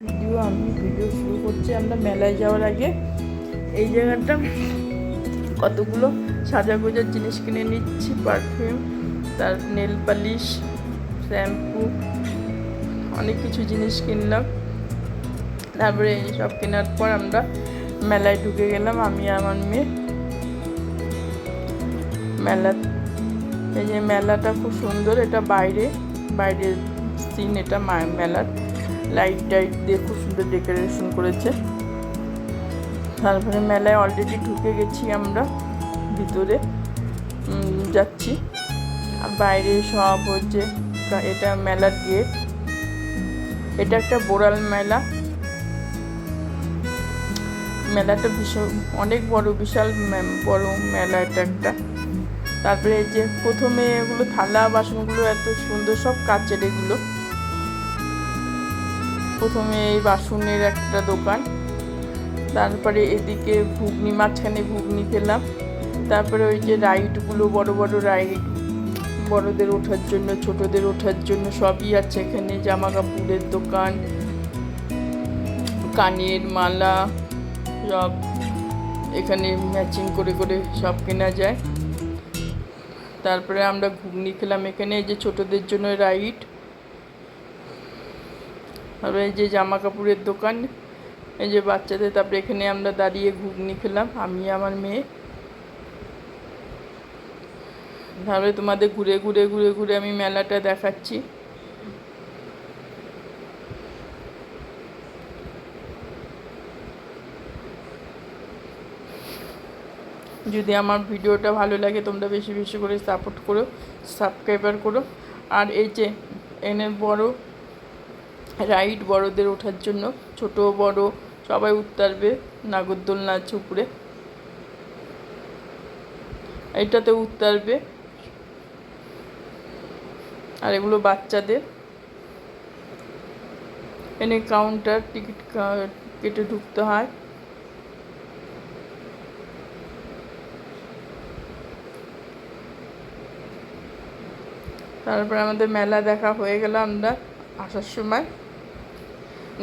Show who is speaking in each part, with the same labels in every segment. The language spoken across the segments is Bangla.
Speaker 1: আমি ভিডিও শুরু করছি। আমরা মেলায় যাওয়ার আগে এই জায়গাটা কতগুলো সাজাগোজার জিনিস কিনে নিচ্ছি, পারফিউম, তার নেল পালিশ, শ্যাম্পু, অনেক কিছু জিনিস কিনলাম। তারপরে সব কেনার পর আমরা মেলায় ঢুকে গেলাম, আমি আর আমার মেয়ে। এই যে মেলাটা খুব সুন্দর, এটা বাইরের সিন, এটা মেলার লাইট টাইট দিয়ে খুব সুন্দর ডেকোরেশন করেছে। তারপরে মেলায় অলরেডি ঢুকে গেছি, আমরা ভিতরে যাচ্ছি। আর বাইরে সব হচ্ছে, এটা মেলার গেট। এটা একটা বোড়াল মেলা। মেলাটা ভীষণ অনেক বড়, বিশাল বড় মেলা এটা একটা। তারপরে এই যে প্রথমে এগুলো থালা বাসনগুলো এত সুন্দর, সব কাচের এগুলো। প্রথমে এই বাসনের একটা দোকান, তারপরে এদিকে ঘুগনি, মাঝখানে ঘুগনি খেলাম। তারপরে ওই যে রাইডগুলো, বড় বড় রাইড, বড়দের ওঠার জন্য, ছোটদের ওঠার জন্য সবই আছে এখানে। জামা কাপড়ের দোকান, কানের মালা, সব এখানে ম্যাচিং করে করে সব কেনা যায়। তারপরে আমরা ঘুগনি খেলাম এখানে। এই যে ছোটদের জন্য রাইড, আর এই যে জামা কাপড়ের দোকান, এই যে বাচ্চাদের। তারপরে এখানে আমরা দাঁড়িয়ে ঘুগনি খেলাম, আমি আমার মেয়ে। তারপরে তোমাদের ঘুরে ঘুরে ঘুরে ঘুরে আমি মেলাটা দেখাচ্ছি। যদি আমার ভিডিওটা ভালো লাগে তোমরা বেশি বেশি করে সাপোর্ট করো, সাবস্ক্রাইবার করো। আর এই যে এনে বড় রাইড, বড়দের ওঠার জন্য, ছোট বড় সবাই উঠতে পারবে। নাগরদোলনা আছে উপরে, এইটাতে উঠতে পারবে। আর এগুলো বাচ্চাদের। এনে কাউন্টার, টিকিট কেটে ঢুকতে হয়। তারপর আমাদের মেলা দেখা হয়ে গেল। আমরা আসার সময়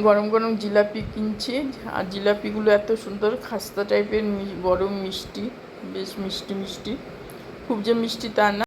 Speaker 1: গরম গরম জিলাপি কিনছি। আর জিলাপিগুলো এত সুন্দর, খাস্তা টাইপের, বড় মিষ্টি, বেশ মিষ্টি মিষ্টি। খুব যে মিষ্টি তা না।